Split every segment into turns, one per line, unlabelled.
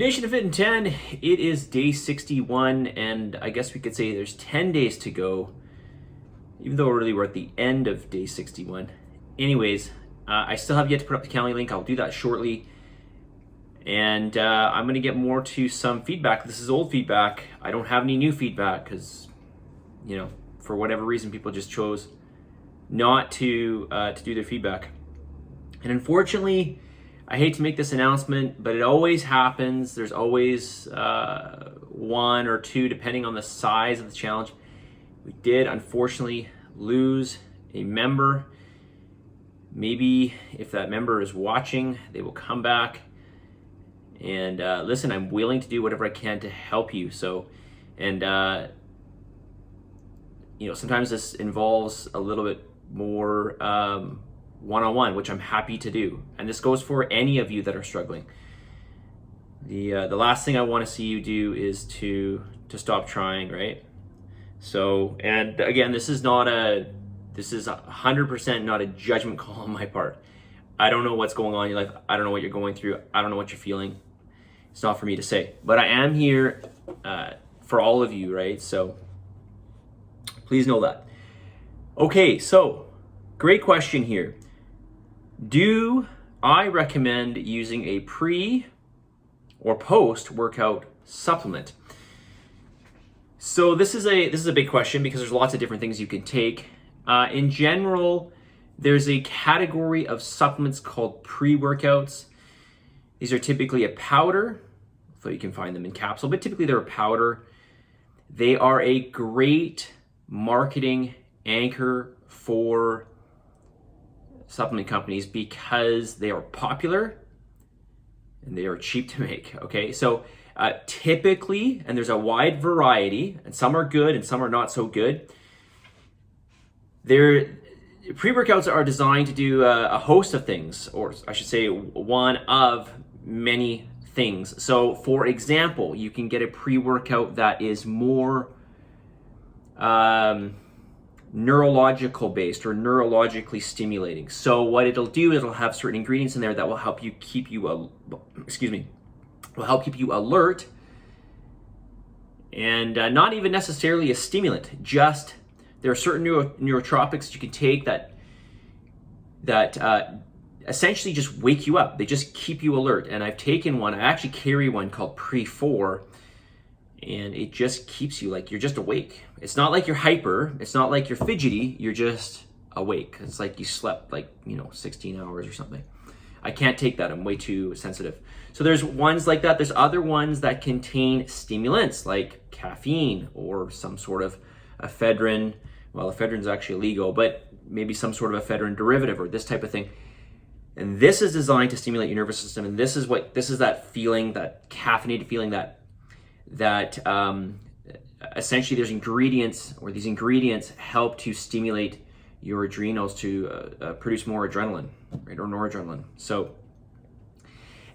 Nation of Fit in 10, it is day 61, and I guess we could say there's 10 days to go, even though really we're at the end of day 61. Anyways, I still have yet to put up the Calendly link. I'll do that shortly. And I'm going to get more to some feedback. This is old feedback. I don't have any new feedback because, for whatever reason, people just chose not to do their feedback. And unfortunately, I hate to make this announcement, but it always happens. There's always one or two, depending on the size of the challenge. We did, unfortunately, lose a member. Maybe if that member is watching, they will come back. And listen, I'm willing to do whatever I can to help you. So, and sometimes this involves a little bit more one-on-one, which I'm happy to do. And this goes for any of you that are struggling. The last thing I want to see you do is to stop trying, right? So, and again, this is 100% not a judgment call on my part. I don't know what's going on in your life. I don't know what you're going through. I don't know what you're feeling. It's not for me to say, but I am here for all of you, right? So please know that. Okay, so great question here. Do I recommend using a pre or post workout supplement? So this is a big question because there's lots of different things you can take. In general, there's a category of supplements called pre-workouts. These are typically a powder, so you can find them in capsule, but typically they're a powder. They are a great marketing anchor for supplement companies because they are popular and they are cheap to make, okay? So typically, and there's a wide variety, and some are good and some are not so good. Pre-workouts are designed to do a host of things, or I should say one of many things. So for example, you can get a pre-workout that is more neurological based or neurologically stimulating. So what it'll do, it'll have certain ingredients in there that will help you keep you alert, and not even necessarily a stimulant, just there are certain neurotropics that you can take that essentially just wake you up. They just keep you alert. And I've taken one, I actually carry one called Pre4, and it just keeps you like you're just awake. It's not like you're hyper, it's not like you're fidgety, you're just awake. It's like you slept 16 hours or something. I can't take that, I'm way too sensitive. So there's ones like that. There's other ones that contain stimulants like caffeine or some sort of ephedrine. Well, ephedrine's actually illegal, but maybe some sort of ephedrine derivative or this type of thing. And this is designed to stimulate your nervous system. And this is that feeling, that caffeinated feeling that essentially there's ingredients, or these ingredients help to stimulate your adrenals to produce more adrenaline, right, or noradrenaline. So,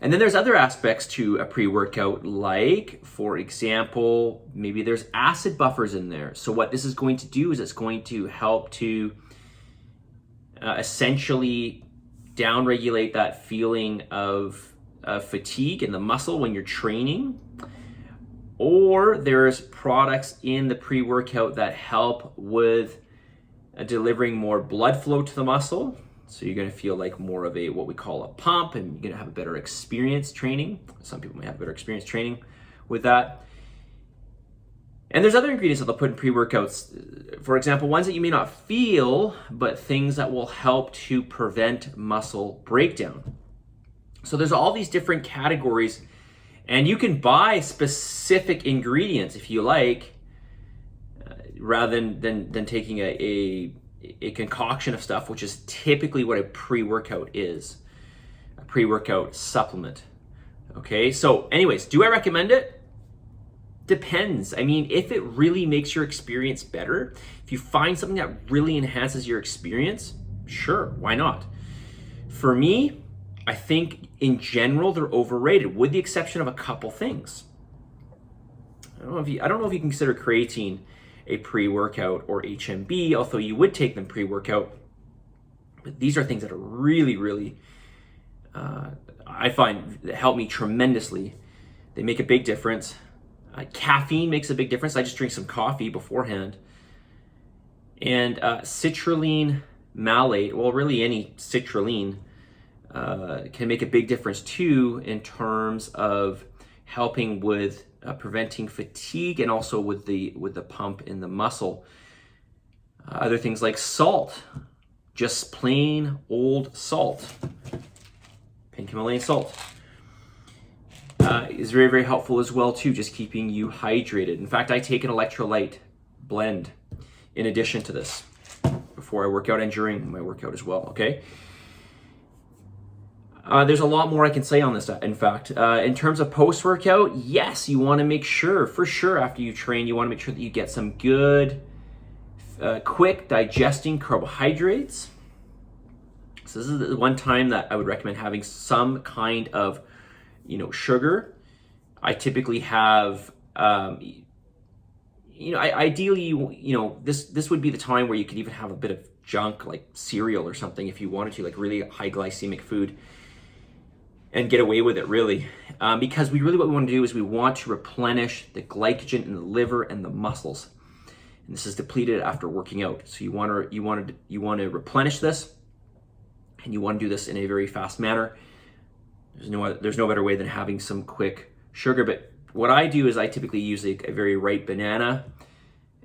and then there's other aspects to a pre-workout, like, for example, maybe there's acid buffers in there. So what this is going to do is it's going to help to essentially downregulate that feeling of fatigue in the muscle when you're training. Or there's products in the pre-workout that help with delivering more blood flow to the muscle. So you're going to feel like more of what we call a pump, and you're going to have a better experience training. Some people may have better experience training with that. And there's other ingredients that they'll put in pre-workouts. For example, ones that you may not feel, but things that will help to prevent muscle breakdown. So there's all these different categories, and you can buy specific ingredients if you like, rather than taking a concoction of stuff, which is typically what a pre-workout is, a pre-workout supplement. Okay, so anyways, do I recommend it? Depends. I mean, if it really makes your experience better, if you find something that really enhances your experience, sure, why not? For me, I think in general they're overrated, with the exception of a couple things. I don't know if you can consider creatine a pre-workout or HMB, although you would take them pre-workout. But these are things that are really, really, I find, help me tremendously They make a big difference. Caffeine makes a big difference. I just drink some coffee beforehand. And citrulline malate, well, really any citrulline, can make a big difference too in terms of helping with preventing fatigue and also with the pump in the muscle. Other things like salt, just plain old salt, pink Himalayan salt, is very, very helpful as well too, just keeping you hydrated. In fact, I take an electrolyte blend in addition to this before I work out and during my workout as well, okay? There's a lot more I can say on this, in fact. In terms of post-workout, yes, you want to make sure, for sure, after you train, you want to make sure that you get some good, quick digesting carbohydrates. So this is the one time that I would recommend having some kind of, sugar. I typically have, ideally, this would be the time where you could even have a bit of junk like cereal or something if you wanted to, like really high glycemic food, and get away with it really. Because what we want to do is we want to replenish the glycogen in the liver and the muscles. And this is depleted after working out. So you want to replenish this, and you want to do this in a very fast manner. There's no better way than having some quick sugar. But what I do is I typically use a very ripe banana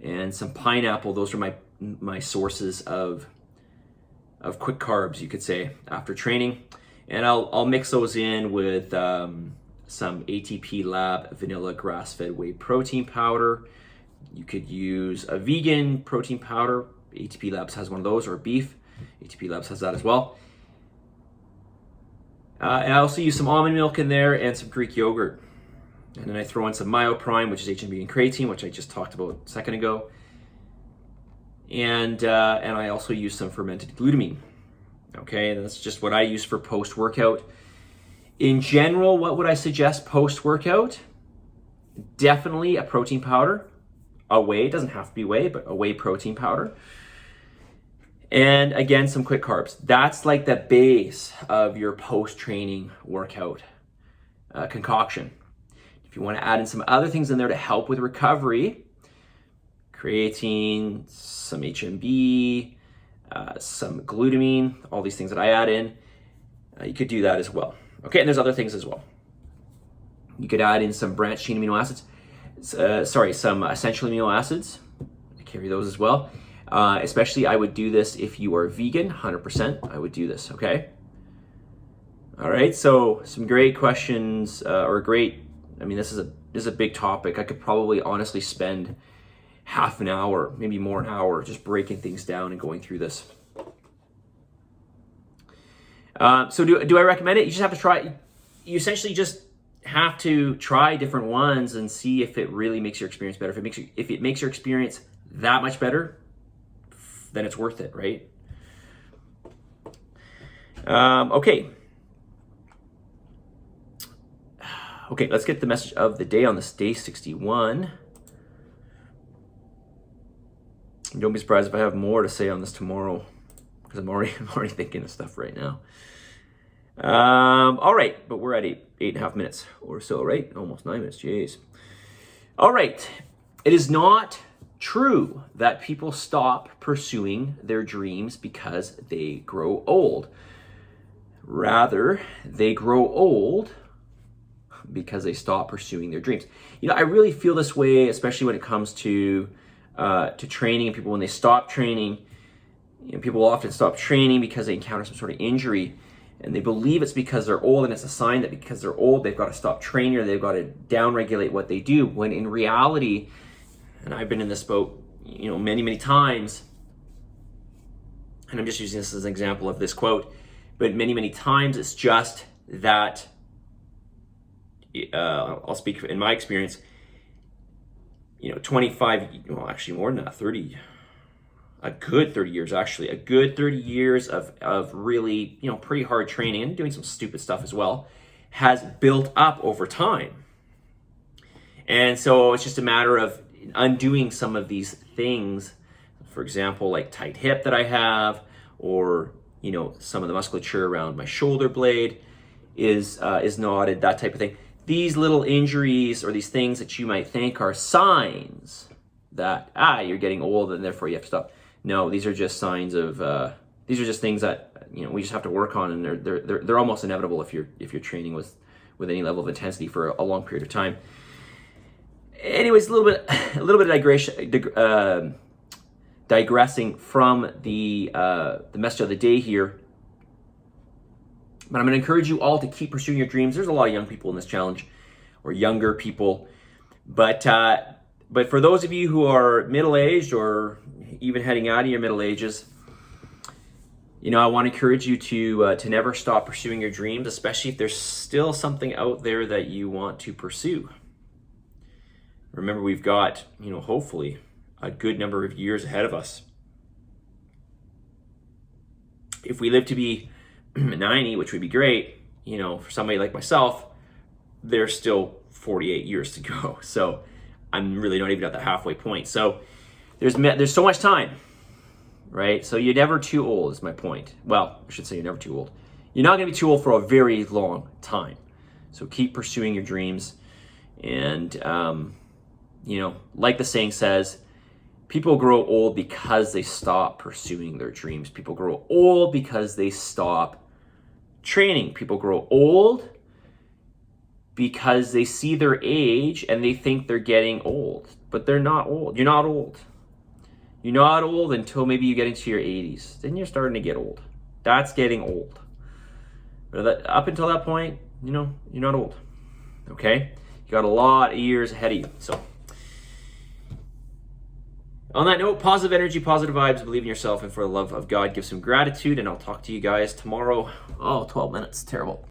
and some pineapple. Those are my sources of quick carbs, you could say, after training. And I'll mix those in with some ATP Lab vanilla grass-fed whey protein powder. You could use a vegan protein powder. ATP Labs has one of those, or beef. ATP Labs has that as well. And I also use some almond milk in there and some Greek yogurt. And then I throw in some Myoprime, which is HMB and creatine, which I just talked about a second ago. And I also use some fermented glutamine. Okay, and that's just what I use for post-workout. In general, what would I suggest post-workout? Definitely a protein powder. A whey, it doesn't have to be whey, but a whey protein powder. And again, some quick carbs. That's like the base of your post-training workout concoction. If you want to add in some other things in there to help with recovery, creatine, some HMB, some glutamine, all these things that I add in, you could do that as well. Okay, and there's other things as well. You could add in some branched chain amino acids, some essential amino acids. I carry those as well. Especially I would do this if you are vegan, 100%, I would do this, okay? All right, so some great questions, this is a big topic. I could probably honestly spend half an hour, maybe more an hour, just breaking things down and going through this. So do I recommend it? You just have to try. You essentially just have to try different ones and see if it really makes your experience better. If it makes your experience that much better, then it's worth it, right? Okay, let's get the message of the day on this day 61. Don't be surprised if I have more to say on this tomorrow, because I'm already thinking of stuff right now. All right, but we're at 8.5 minutes or so, right? Almost 9 minutes, jeez. All right, it is not true that people stop pursuing their dreams because they grow old. Rather, they grow old because they stop pursuing their dreams. I really feel this way, especially when it comes to training, and people when they stop training. People often stop training because they encounter some sort of injury, and they believe it's because they're old, and it's a sign that because they're old, they've got to stop training or they've got to downregulate what they do. When in reality, and I've been in this boat, many, many times, and I'm just using this as an example of this quote, but many, many times it's just that, I'll speak in my experience, 25, actually more than that, 30, a good 30 years actually, a good 30 years of really, pretty hard training and doing some stupid stuff as well, has built up over time. And so it's just a matter of undoing some of these things, for example, like tight hip that I have, or some of the musculature around my shoulder blade is knotted, that type of thing. these little injuries or these things that you might think are signs that, you're getting old and therefore you have to stop. No, these are just signs of, these are just things that, we just have to work on, and they're almost inevitable if you're training with any level of intensity for a long period of time. Anyways, a little bit digressing from the message of the day here. But I'm going to encourage you all to keep pursuing your dreams. There's a lot of young people in this challenge, or younger people. But for those of you who are middle-aged or even heading out of your middle ages, I want to encourage you to never stop pursuing your dreams, especially if there's still something out there that you want to pursue. Remember, we've got, hopefully a good number of years ahead of us. If we live to be 90, which would be great, for somebody like myself, there's still 48 years to go. So I'm really not even at the halfway point. So there's so much time, right? So you're never too old is my point. Well, I should say you're never too old. You're not going to be too old for a very long time. So keep pursuing your dreams. And, like the saying says, people grow old because they stop pursuing their dreams. People grow old because they stop training. People grow old because they see their age and they think they're getting old, but they're not old. You're not old. You're not old until maybe you get into your 80s. Then you're starting to get old. That's getting old. But up until that point, you're not old. Okay? You got a lot of years ahead of you. So on that note, positive energy, positive vibes, believe in yourself, and for the love of God, give some gratitude, and I'll talk to you guys tomorrow. 12 minutes, terrible.